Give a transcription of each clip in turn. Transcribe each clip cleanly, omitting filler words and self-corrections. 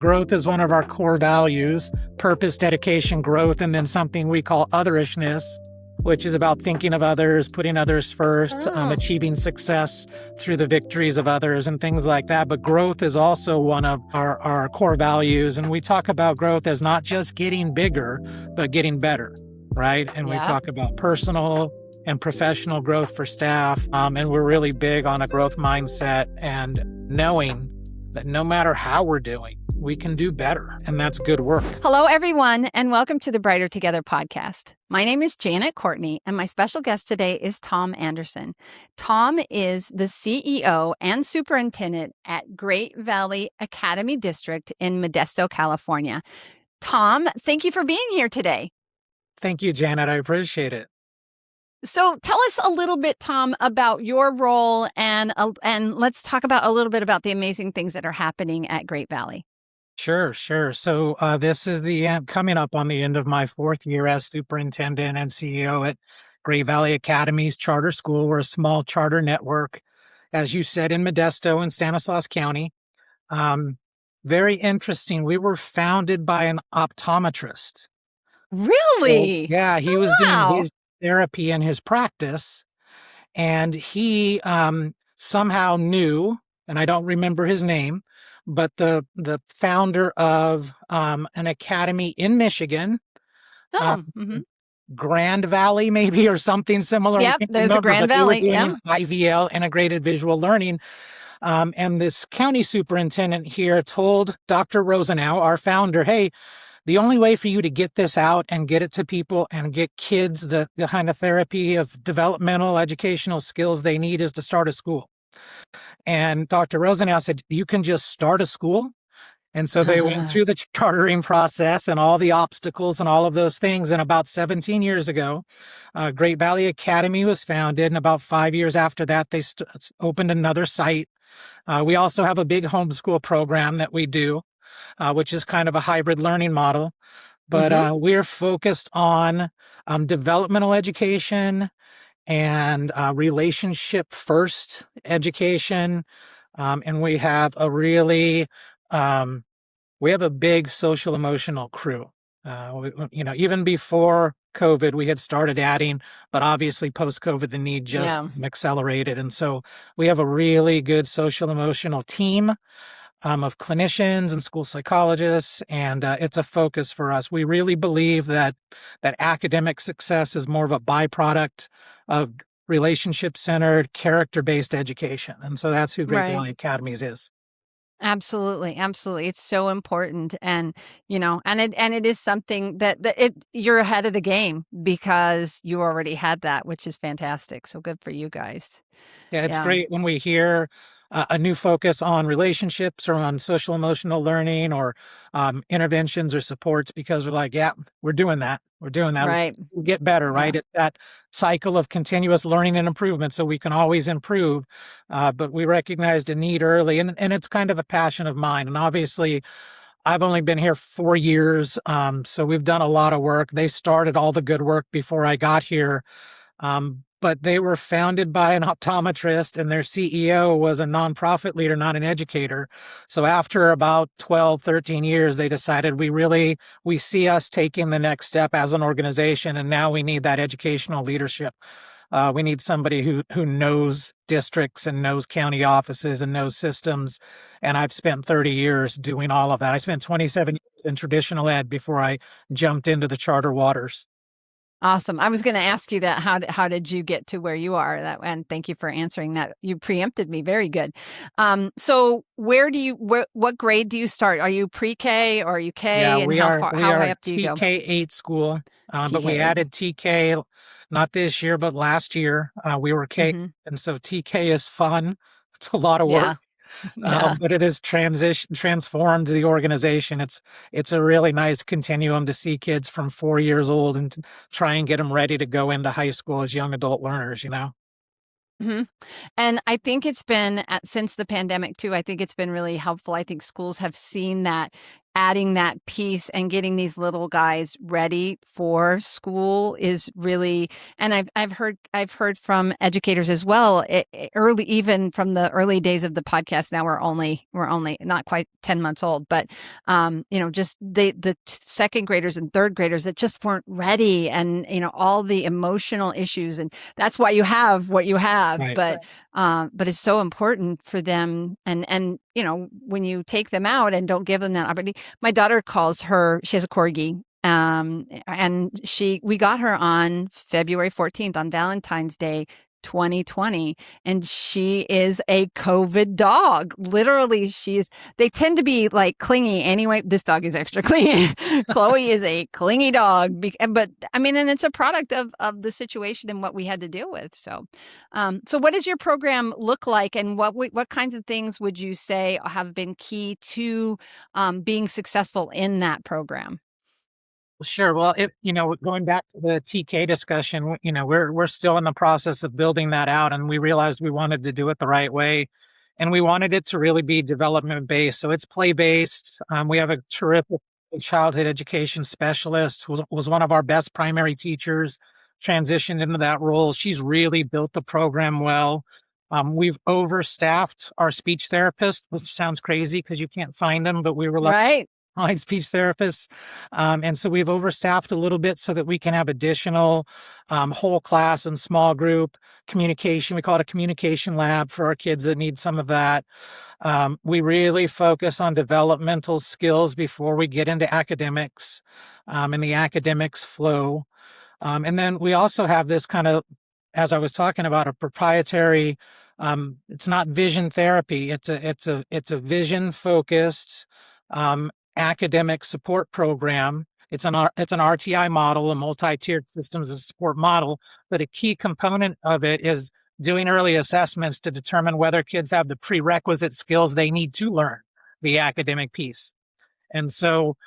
Growth is one of our core values: purpose, dedication, growth, and then something we call otherishness, which is about thinking of others, putting others first, achieving success through the victories of others and things like that. But growth is also one of our core values. And we talk about growth as not just getting bigger, but getting better, right? And we talk about personal and professional growth for staff. And we're really big on a growth mindset and knowing that no matter how we're doing, we can do better, and that's good work. Hello, everyone, and welcome to the Brighter Together podcast. My name is Janet Courtney, and my special guest today is Tom Anderson. Tom is the CEO and superintendent at Great Valley Academy District in Modesto, California. Tom, thank you for being here today. Thank you, Janet. I appreciate it. So tell us a little bit, Tom, about your role, and let's talk about a little bit about the amazing things that are happening at Great Valley. Sure. So this is the end, coming up on the end of my fourth year as superintendent and CEO at Great Valley Academy's charter school. We're a small charter network, as you said, in Modesto and Stanislaus County. Very interesting. We were founded by an optometrist. Really? So, yeah, he was doing his therapy in his practice, and he somehow knew, and I don't remember his name, but the founder of an academy in Michigan, Grand Valley maybe, or something similar. Yep, there's a Grand Valley. Yeah, IVL, integrated visual learning. And this county superintendent here told Dr. Rosenau, our founder, hey, the only way for you to get this out and get it to people and get kids the kind of therapy of developmental educational skills they need is to start a school. And Dr. Rosenau said, you can just start a school. And so they went through the chartering process and all the obstacles and all of those things. And about 17 years ago, Great Valley Academy was founded. And about 5 years after that, they opened another site. We also have a big homeschool program that we do, which is kind of a hybrid learning model. But we're focused on developmental education and relationship first education. And we have a really, we have a big social emotional crew. Even before COVID, we had started adding, but obviously post-COVID, the need just accelerated. And so we have a really good social emotional team of clinicians and school psychologists, and it's a focus for us. We really believe that academic success is more of a byproduct of relationship-centered, character-based education, and so that's who Great Valley Academies is. Absolutely. It's so important, and it is something that you're ahead of the game because you already had that, which is fantastic. So good for you guys. Yeah, it's great when we hear a new focus on relationships or on social emotional learning or interventions or supports, because we're like, yeah, we're doing that. Right. We'll get better, right? It's that cycle of continuous learning and improvement, so we can always improve. But we recognized a need early, and it's kind of a passion of mine. And obviously, I've only been here 4 years, so we've done a lot of work. They started all the good work before I got here. But they were founded by an optometrist, and their CEO was a nonprofit leader, not an educator. So after about 12, 13 years, they decided we see us taking the next step as an organization, and now we need that educational leadership. We need somebody who knows districts and knows county offices and knows systems. And I've spent 30 years doing all of that. I spent 27 years in traditional ed before I jumped into the charter waters. Awesome. I was going to ask you that. How did you get to where you are? And thank you for answering that. You preempted me. Very good. So what grade do you start? Are you pre-K or are you K? Yeah, and how high up do you go? TK 8 school, but we added TK not this year, but last year. We were K, and so TK is fun. It's a lot of work. But it has transformed the organization. It's a really nice continuum to see kids from 4 years old and to try and get them ready to go into high school as young adult learners, And I think it's been since the pandemic too. I think it's been really helpful. I think schools have seen that adding that piece and getting these little guys ready for school is really, and I've heard from educators as well, early, even from the early days of the podcast. Now we're only not quite 10 months old, but just the second graders and third graders that just weren't ready, and all the emotional issues, and that's why you have what you have. Right. But it's so important for them, and when you take them out and don't give them that opportunity. My daughter she has a corgi, and we got her on February 14th, on Valentine's Day 2020, and she is a COVID dog. Literally, they tend to be like clingy anyway. This dog is extra clingy. Chloe is a clingy dog, but I mean, and it's a product of the situation and what we had to deal with. So what does your program look like, and what kinds of things would you say have been key to being successful in that program? Sure. Well, going back to the TK discussion, we're still in the process of building that out, and we realized we wanted to do it the right way, and we wanted it to really be development based. So it's play based. We have a terrific childhood education specialist who was one of our best primary teachers, transitioned into that role. She's really built the program well. We've overstaffed our speech therapist, which sounds crazy because you can't find them, but we were lucky Right. find speech therapists. And so we've overstaffed a little bit so that we can have additional whole class and small group communication. We call it a communication lab for our kids that need some of that. We really focus on developmental skills before we get into academics, and the academics flow. And then we also have this kind of, as I was talking about, a proprietary, it's not vision therapy. It's a vision focused, academic support program. It's an RTI model, a multi-tiered systems of support model, but a key component of it is doing early assessments to determine whether kids have the prerequisite skills they need to learn the academic piece. And so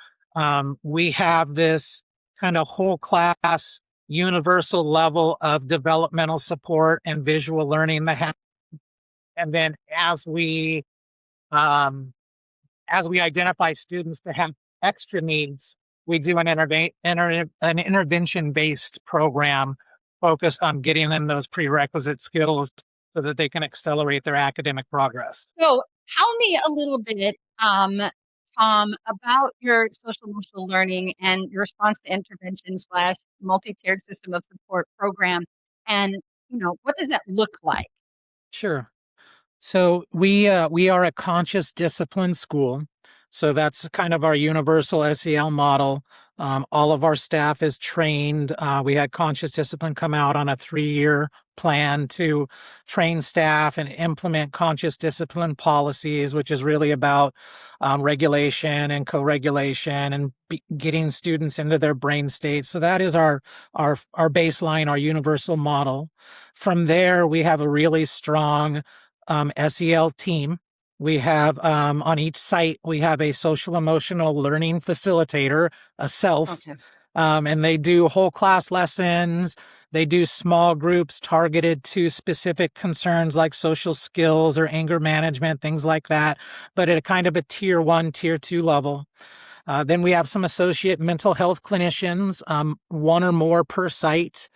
we have this kind of whole class, universal level of developmental support and visual learning that happens. And then as we identify students that have extra needs, we do an intervention-based program focused on getting them those prerequisite skills so that they can accelerate their academic progress. So tell me a little bit, Tom, about your social emotional learning and your response to intervention slash multi-tiered system of support program. And, what does that look like? Sure. So we are a conscious discipline school. So that's kind of our universal SEL model. All of our staff is trained. We had conscious discipline come out on a 3-year plan to train staff and implement conscious discipline policies, which is really about regulation and co-regulation and getting students into their brain state. So that is our baseline, our universal model. From there, we have a really strong SEL team. We have on each site, we have a social emotional learning facilitator, a self, Okay. and they do whole class lessons. They do small groups targeted to specific concerns like social skills or anger management, things like that, but at a kind of a tier 1, tier 2 level. Then we have some associate mental health clinicians, one or more per site.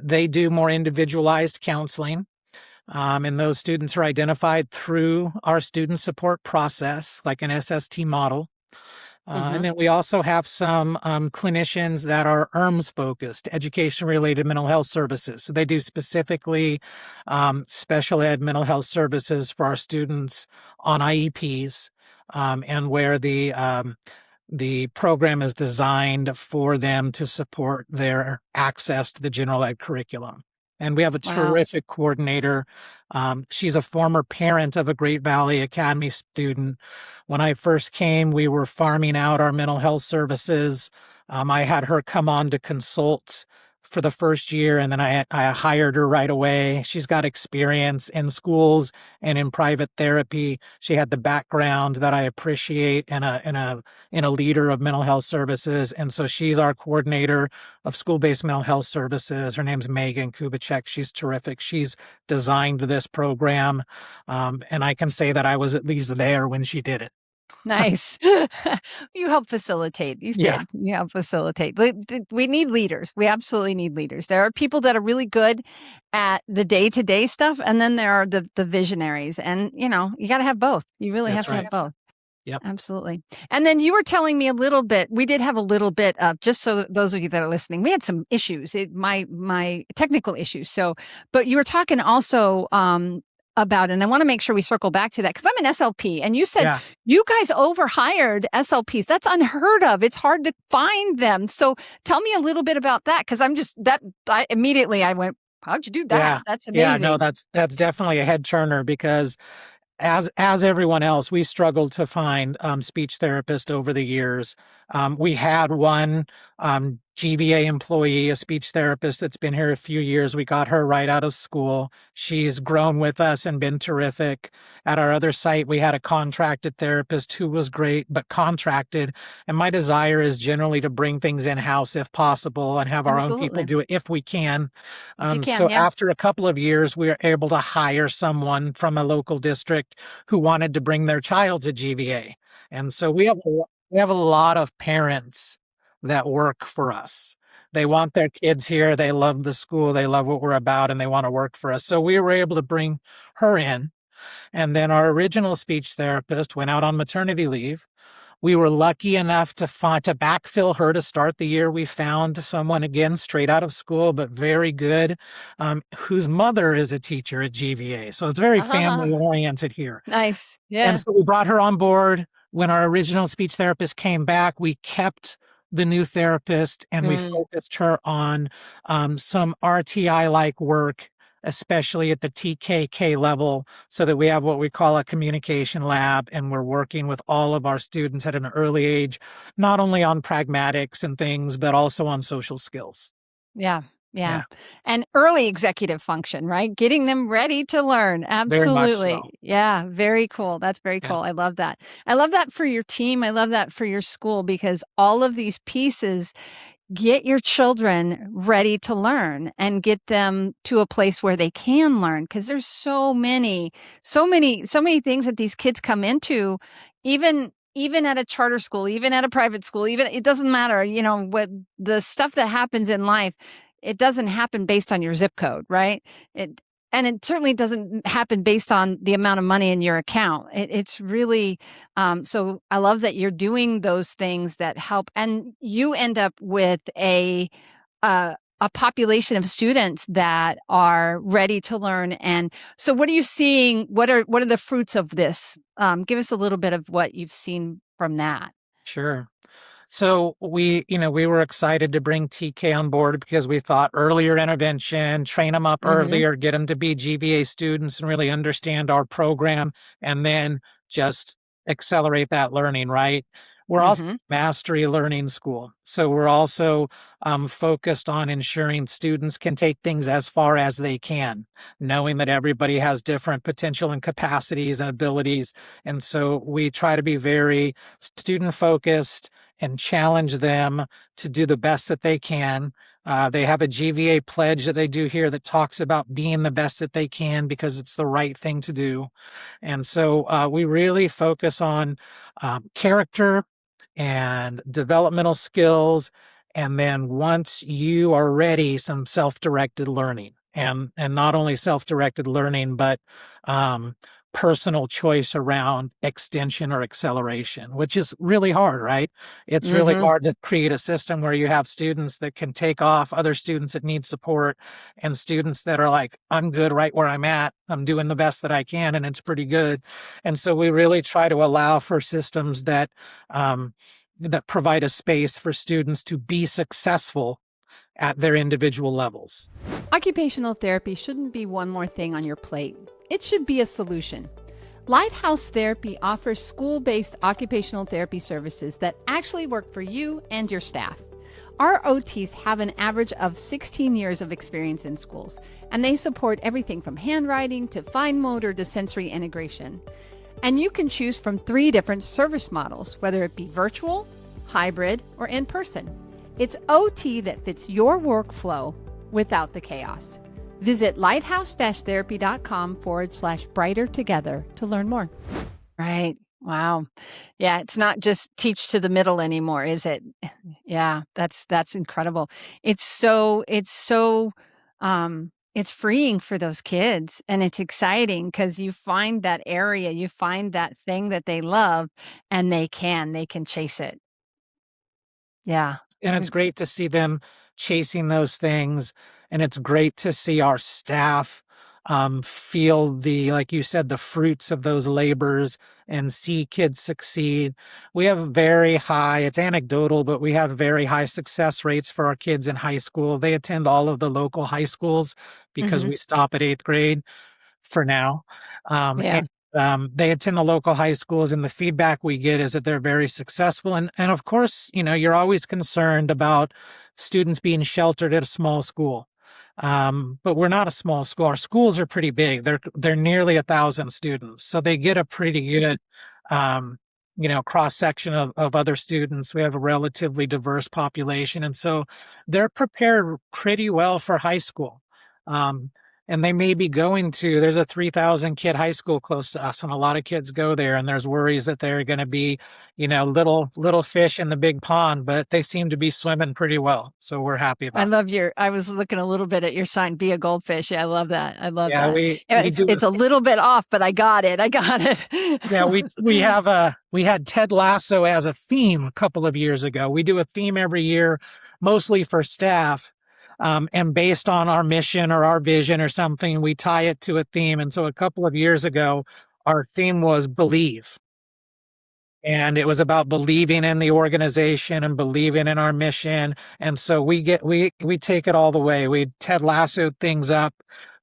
They do more individualized counseling. And those students are identified through our student support process, like an SST model. And then we also have some clinicians that are ERMS focused, education-related mental health services. So they do specifically special ed mental health services for our students on IEPs, and where the program is designed for them to support their access to the general ed curriculum. And we have a terrific coordinator. She's a former parent of a Great Valley Academy student. When I first came, we were farming out our mental health services. I had her come on to consult for the first year, and then I hired her right away. She's got experience in schools and in private therapy. She had the background that I appreciate in a leader of mental health services, and so she's our coordinator of school-based mental health services. Her name's Megan Kubicek. She's terrific. She's designed this program, and I can say that I was at least there when she did it. Nice. You help facilitate. You Yeah, did. You help facilitate. We need leaders. We absolutely need leaders. There are people that are really good at the day-to-day stuff, and then there are the visionaries. And, you got to have both. You really have that's to have right. both. Yep. Absolutely. And then you were telling me a little bit, we did have a little bit of, just so that those of you that are listening, we had some issues, my technical issues. So, but you were talking also about, and I want to make sure we circle back to that because I'm an SLP and you said Yeah. you guys overhired SLPs. That's unheard of. It's hard to find them. So tell me a little bit about that because I immediately went, how'd you do that? Yeah. That's Yeah. No, amazing. that's definitely a head turner because as everyone else, we struggled to find speech therapists over the years. We had one GVA employee, a speech therapist that's been here a few years. We got her right out of school. She's grown with us and been terrific. At our other site, we had a contracted therapist who was great, but contracted. And my desire is generally to bring things in-house if possible and have our own people Absolutely. do it if we can. If you So can. Yeah. after a couple of years, we were able to hire someone from a local district who wanted to bring their child to GVA. And so we have a lot of parents that work for us. They want their kids here. They love the school. They love what we're about and they want to work for us. So we were able to bring her in. And then our original speech therapist went out on maternity leave. We were lucky enough to backfill her to start the year. We found someone again straight out of school, but very good, whose mother is a teacher at GVA. So it's very family oriented here. Nice. And Yeah. so we brought her on board. When our original speech therapist came back, we kept the new therapist and we Mm. focused her on some RTI-like work, especially at the TKK level, so that we have what we call a communication lab, and we're working with all of our students at an early age, not only on pragmatics and things, but also on social skills. Yeah. Yeah. Yeah, And early executive function, right? Getting them ready to learn. very much so. Absolutely. Yeah. Very cool. That's very Yeah, cool. I love that. I love that for your team. I love that for your school because all of these pieces get your children ready to learn and get them to a place where they can learn because there's so many things that these kids come into, even at a charter school, even at a private school, even it doesn't matter, what the stuff that happens in life, it doesn't happen based on your zip code, right? And it certainly doesn't happen based on the amount of money in your account. It's really, so I love that you're doing those things that help, and you end up with a population of students that are ready to learn. And so, what are you seeing? What are the fruits of this? Give us a little bit of what you've seen from that. sure. So we were excited to bring TK on board because we thought earlier intervention, train them up Mm-hmm. earlier, get them to be GVA students and really understand our program, and then just accelerate that learning, right? We're also Mm-hmm. a mastery learning school. So we're also focused on ensuring students can take things as far as they can, knowing that everybody has different potential and capacities and abilities. And so we try to be very student focused and challenge them to do the best that they can. They have a GVA pledge that they do here that talks about being the best that they can because it's the right thing to do. And so we really focus on character and developmental skills. And then once you are ready, some self-directed learning and not only self-directed learning, but personal choice around extension or acceleration, which is really hard, right? It's really Mm-hmm. hard to create a system where you have students that can take off other students that need support and students that are like, I'm good right where I'm at. I'm doing the best that I can, and it's pretty good. And so we really try to allow for systems that provide a space for students to be successful at their individual levels. Occupational therapy shouldn't be one more thing on your plate. It should be a solution. Lighthouse Therapy offers school-based occupational therapy services that actually work for you and your staff. Our OTs have an average of 16 years of experience in schools, and they support everything from handwriting to fine motor to sensory integration. And you can choose from 3 different service models, whether it be virtual, hybrid, or in person. It's OT that fits your workflow without the chaos. Visit lighthouse-therapy.com/brighter together to learn more. Right. Wow. Yeah, it's not just teach to the middle anymore, is it? Yeah, that's incredible. It's freeing for those kids, and it's exciting because you find that area, you find that thing that they love, and they can chase it. Yeah. And it's Good. great to see them chasing those things. And it's great to see our staff feel the, like you said, the fruits of those labors and see kids succeed. We have very high, it's anecdotal, but we have very high success rates for our kids in high school. They attend all of the local high schools because Mhm. we stop at eighth grade for now. Yeah. They attend the local high schools, and the feedback we get is that they're very successful. And of course, you're always concerned about students being sheltered at a small school. But we're not a small school. Our schools are pretty big. They're nearly 1,000 students, so they get a pretty good um, cross section of other students. We have a relatively diverse population, and so they're prepared pretty well for high school. Um, and they may be going to, there's a 3,000 kid high school close to us, and a lot of kids go there, and there's worries that they're going to be little fish in the big pond, but they seem to be swimming pretty well, so we're happy about I was looking a little bit at your sign, be a goldfish. Yeah, I love that. I it. love Yeah, that. Yeah, we do. it's a little bit off, but I got it. I got Yeah, it. we had Ted Lasso as a theme a couple of years ago. We do a theme every year, mostly for staff. And based on our mission or our vision or something, we tie it to a theme. And so a couple of years ago, our theme was believe. And it was about believing in the organization and believing in our mission. And so we take it all the way. We Ted Lasso things up.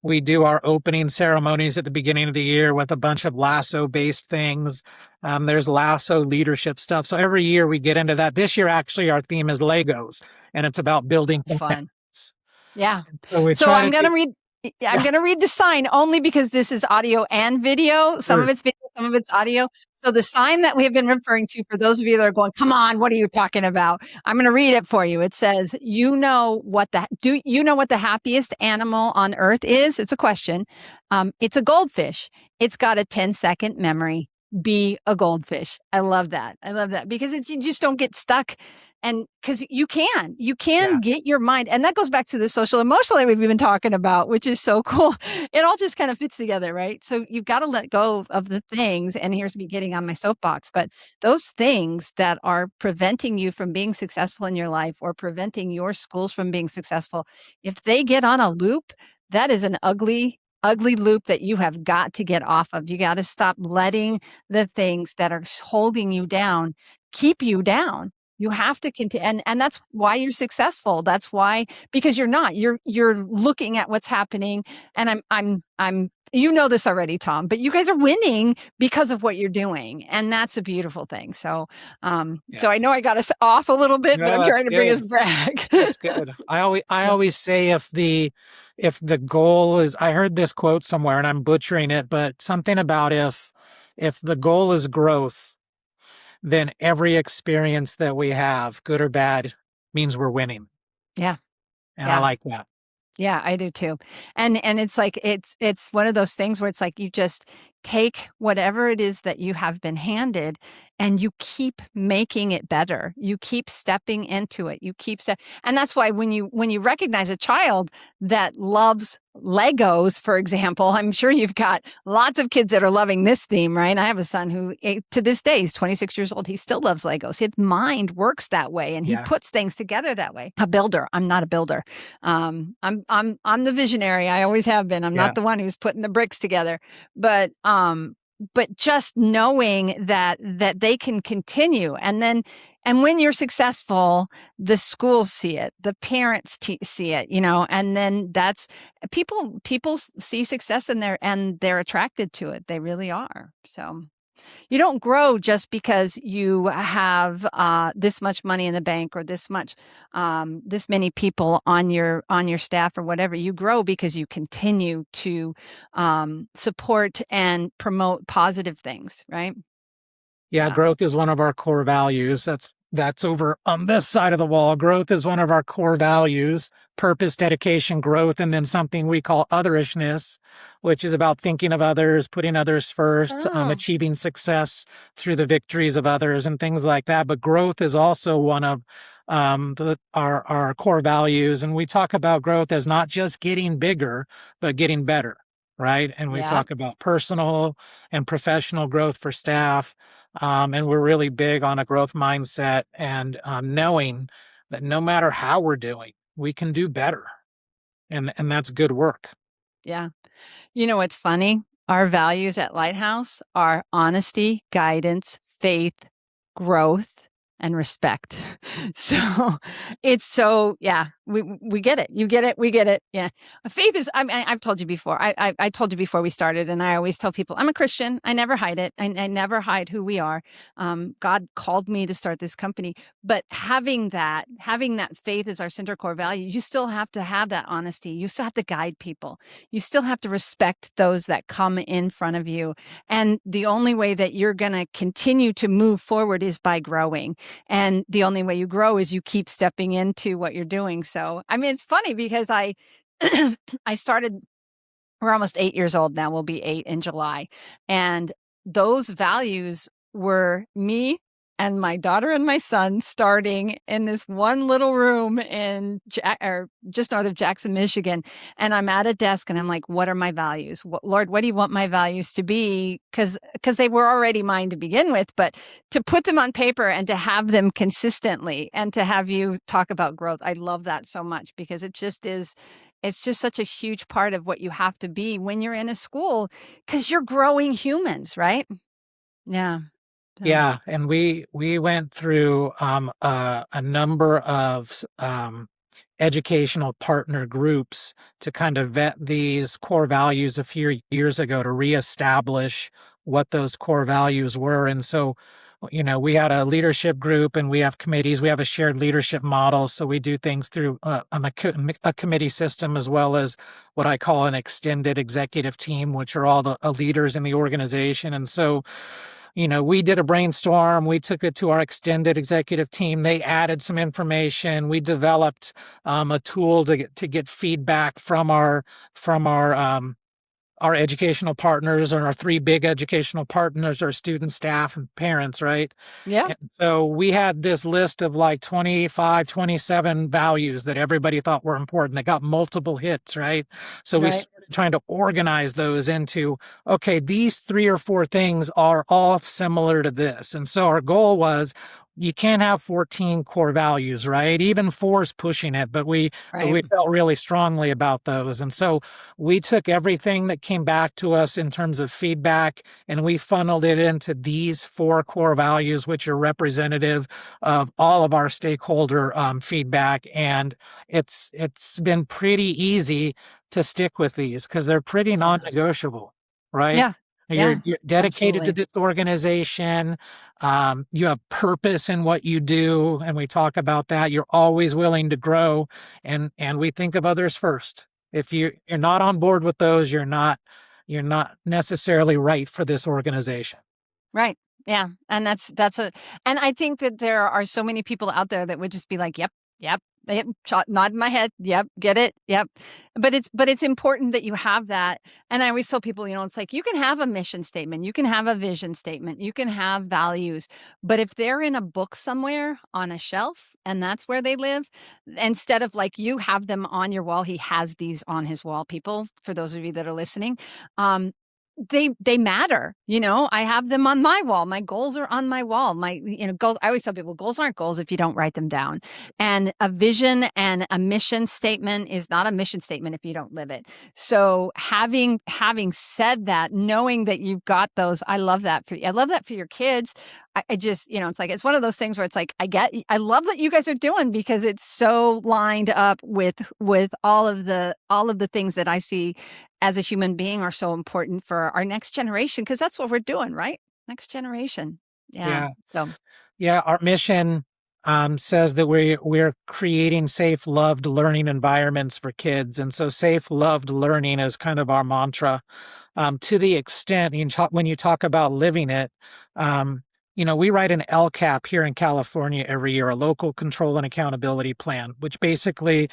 We do our opening ceremonies at the beginning of the year with a bunch of lasso based things. There's lasso leadership stuff. So every year we get into that. This year, actually, our theme is Legos, and it's about building Fun. communities. Yeah. So we So try to do, I'm yeah, going to read the sign only because this is audio and video. Some of sure. it's video, some of it's audio. So the sign that we have been referring to, for those of you that are going, come on, what are you talking about? I'm going to read it for you. It says, do you know what the happiest animal on earth is? It's a question. It's a goldfish. It's got a 10-second memory. Be a goldfish. I love that. I love that because you just don't get stuck. And because you can Yeah. get your mind, and that goes back to the social emotional that we've been talking about, which is so cool. It all just kind of fits together, right? So you've got to let go of the things, and here's me getting on my soapbox, but those things that are preventing you from being successful in your life or preventing your schools from being successful, if they get on a loop, that is an ugly loop that you have got to get off of. You got to stop letting the things that are holding you down keep you down. You have to continue, and that's why you're successful. That's why, because you're looking at what's happening, and I'm you know this already, Tom, but you guys are winning because of what you're doing, and that's a beautiful thing. So Yeah. I know I got us off a little bit, but No, I'm that's trying to bring us good. back. That's good. I Yeah. always say if the goal is, I heard this quote somewhere and I'm butchering it, but something about if the goal is growth, then every experience that we have, good or bad, means we're winning. Yeah. And I Yeah. like that. Yeah, I do too. And it's like it's one of those things where it's like you just take whatever it is that you have been handed and you keep making it better. You keep stepping into it. And that's why when you recognize a child that loves Legos, for example, I'm sure you've got lots of kids that are loving this theme, right? I have a son who to this day is 26 years old. He still loves Legos. His mind works that way and he Yeah. puts things together that way. A builder. I'm not a builder. I'm the visionary. I always have been. I'm Yeah. not the one who's putting the bricks together. But just knowing that they can continue, and when you're successful, the schools see it, the parents see it, and then that's people see success in there and they're attracted to it. They really are. So you don't grow just because you have this much money in the bank or this many people on your staff or whatever. You grow because you continue to support and promote positive things, right? Yeah. Yeah. Growth is one of our core values. That's over on this side of the wall. Growth is one of our core values: purpose, dedication, growth, and then something we call otherishness, which is about thinking of others, putting others first, Oh, achieving success through the victories of others and things like that. But growth is also one of our core values. And we talk about growth as not just getting bigger, but getting better, right? And we yeah. talk about personal and professional growth for staff. And we're really big on a growth mindset and knowing that no matter how we're doing, we can do better. And that's good work. Yeah. You know what's funny? Our values at Lighthouse are honesty, guidance, faith, growth, and respect. So it's so yeah, we get it. You get it. We get it. Yeah, faith is. I mean, I've told you before. I told you before we started, and I always tell people I'm a Christian. I never hide it. I never hide who we are. God called me to start this company, but having that faith as our center core value, you still have to have that honesty. You still have to guide people. You still have to respect those that come in front of you. And the only way that you're going to continue to move forward is by growing. And the only way you grow is you keep stepping into what you're doing. So, I mean, it's funny because I started, we're almost 8 years old now. We'll be 8 in July. And those values were me and my daughter and my son starting in this one little room in or just north of Jackson, Michigan. And I'm at a desk and I'm like, what are my values? Lord, what do you want my values to be? Because they were already mine to begin with, but to put them on paper and to have them consistently and to have you talk about growth, I love that so much because it just is. It's just such a huge part of what you have to be when you're in a school because you're growing humans, right? Yeah. So, Yeah, and we went through a number of educational partner groups to kind of vet these core values a few years ago to reestablish what those core values were. And so, we had a leadership group and we have committees. We have a shared leadership model. So we do things through a committee system as well as what I call an extended executive team, which are all the leaders in the organization. And so, we did a brainstorm. We took it to our extended executive team. They added some information. We developed a tool to get feedback from our educational partners, or our three big educational partners, our students, staff, and parents, right? yeah, And so we had this list of like 25, 27 values that everybody thought were important. They got multiple hits, right? So we right. started trying to organize those into, okay, these 3 or 4 things are all similar to this. And so our goal was, you can't have 14 core values, right? Even 4 is pushing it, but we Right. felt really strongly about those. And so we took everything that came back to us in terms of feedback and we funneled it into these 4 core values, which are representative of all of our stakeholder feedback. And it's been pretty easy to stick with these because they're pretty Yeah. non-negotiable, right? Yeah. You're, Yeah. you're dedicated to Absolutely. this organization. You have purpose in what you do, and we talk about that. You're always willing to grow, and we think of others first. If you're not on board with those, you're not necessarily right for this organization. Right. Yeah. And and I think that there are so many people out there that would just be like, yep, yep, nod my head. Yep. Get it. Yep. But it's important that you have that. And I always tell people, it's like you can have a mission statement, you can have a vision statement, you can have values, but if they're in a book somewhere on a shelf and that's where they live, instead of like you have them on your wall, he has these on his wall, people, for those of you that are listening. They matter. I have them on my wall. My goals are on my wall. My goals, I always tell people goals aren't goals if you don't write them down. And a vision and a mission statement is not a mission statement if you don't live it. So having said that, knowing that you've got those, I love that for your kids. I just, it's like, it's one of those things where it's like, I love that you guys are doing because it's so lined up with all of the things that I see as a human being are so important for our next generation. Cause that's what we're doing, right? Next generation. Yeah. Yeah. So Yeah, our mission says that we're creating safe, loved learning environments for kids, and so safe, loved learning is kind of our mantra. To the extent when you talk about living it, um, we write an LCAP here in California every year, a local control and accountability plan, which basically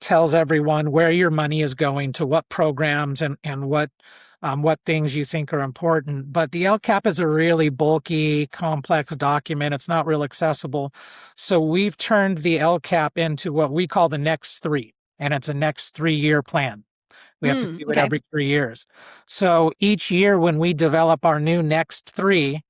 tells everyone where your money is going to, what programs and what things you think are important. But the LCAP is a really bulky, complex document. It's not real accessible. So we've turned the LCAP into what we call the next three, and it's a next 3-year plan. We have to do it Okay. every 3 years. So each year when we develop our new next three,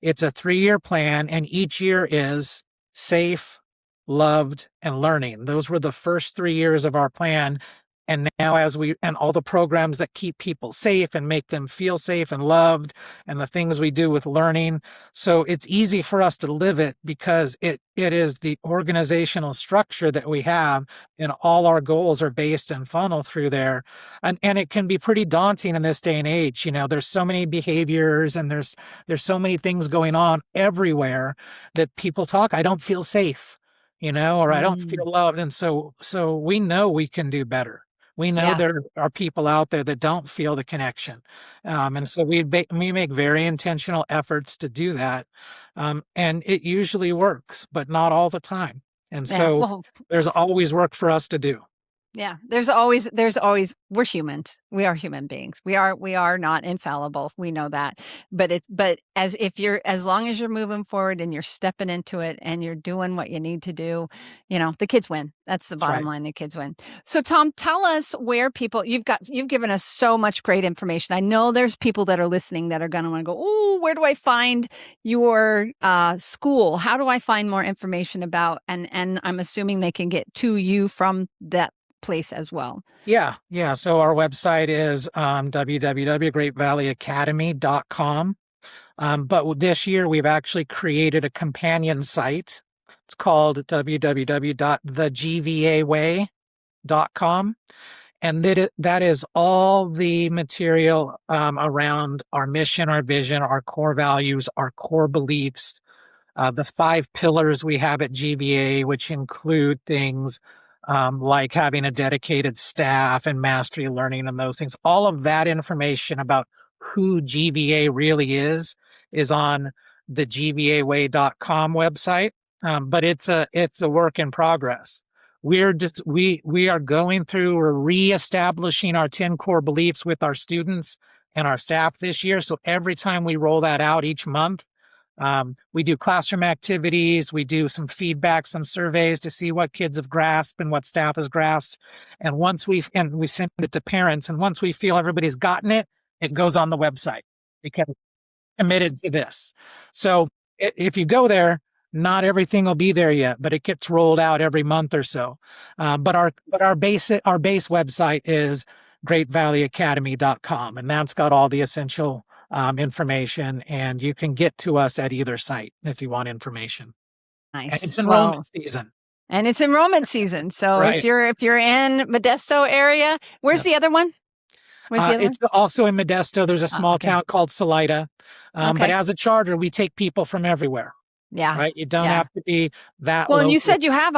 it's a 3-year plan, and each year is safe, loved, and learning. Those were the first 3 years of our plan. And now, and all the programs that keep people safe and make them feel safe and loved, and the things we do with learning. So it's easy for us to live it because it is the organizational structure that we have, and all our goals are based and funnel through there. And it can be pretty daunting in this day and age. There's so many behaviors, and there's so many things going on everywhere that people talk, I don't feel safe, or I don't Mm, feel loved. And so we know we can do better. We know yeah. there are people out there that don't feel the connection. And so we make very intentional efforts to do that. And it usually works, but not all the time. And Yeah. so Well, there's always work for us to do. yeah, there's always we're humans. We are human beings. We are not infallible. We know that. But as long as you're moving forward and you're stepping into it and you're doing what you need to do, the kids win. That's the That's bottom right. line, the kids win. So Tom, tell us where people you've given us so much great information. I know there's people that are listening that are going to want to go, "Oh, where do I find your school? How do I find more information about?" And I'm assuming they can get to you from that place as well. Yeah. Yeah. So our website is www.greatvalleyacademy.com. But this year we've actually created a companion site. It's called www.thegvaway.com. And that is all the material around our mission, our vision, our core values, our core beliefs, the 5 pillars we have at GVA, which include things like having a dedicated staff and mastery learning and those things. All of that information about who GVA really is on the gvaway.com website. But it's a work in progress. We are going through, we're reestablishing our 10 core beliefs with our students and our staff this year. So every time we roll that out each month, we do classroom activities, we do some feedback, some surveys to see what kids have grasped and what staff has grasped. And we send it to parents, and once we feel everybody's gotten it, it goes on the website because we're committed to this. So if you go there, not everything will be there yet, but it gets rolled out every month or so. But our base website is greatvalleyacademy.com, and that's got all the essential information, and you can get to us at either site if you want information. And Nice. it's Well, enrollment season, and it's enrollment season. So if right? you're in Modesto area, where's Yeah. the other one? Where's the other one? It's also in Modesto. There's a small Okay. town called Salida. But Okay. as a charter, we take people from everywhere, Yeah. right? You don't Yeah. have to be that Well, and you local. said you have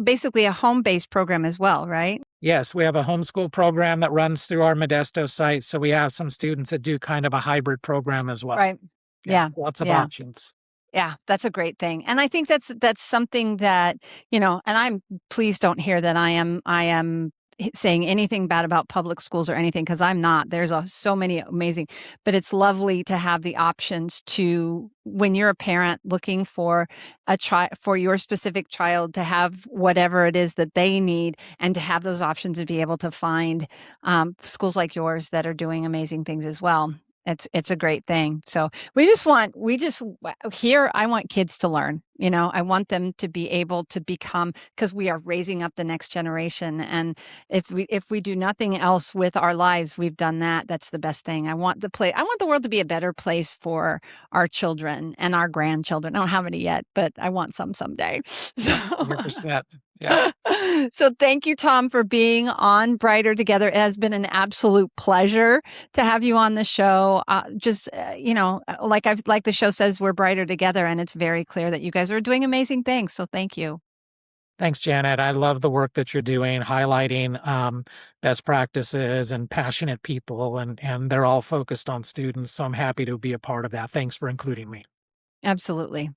basically a home-based program as well, right? Yes, we have a homeschool program that runs through our Modesto site. So we have some students that do kind of a hybrid program as well. Right. Yeah, Yeah. lots of Yeah. options. Yeah, that's a great thing. And I think that's something that, and please don't hear that I am saying anything bad about public schools or anything, because I'm not. There's so many amazing, but it's lovely to have the options to, when you're a parent looking for for your specific child to have whatever it is that they need, and to have those options and be able to find schools like yours that are doing amazing things as well. It's a great thing. So here, I want kids to learn, I want them to be able to become, because we are raising up the next generation. And if we do nothing else with our lives, we've done that. That's the best thing. I want the world to be a better place for our children and our grandchildren. I don't have any yet, but I want some someday. So 100%. Yeah. So thank you, Tom, for being on Brighter Together. It has been an absolute pleasure to have you on the show. Like the show says, we're brighter together, and it's very clear that you guys are doing amazing things. So thank you. Thanks, Janet. I love the work that you're doing, highlighting best practices and passionate people, and they're all focused on students. So I'm happy to be a part of that. Thanks for including me. Absolutely.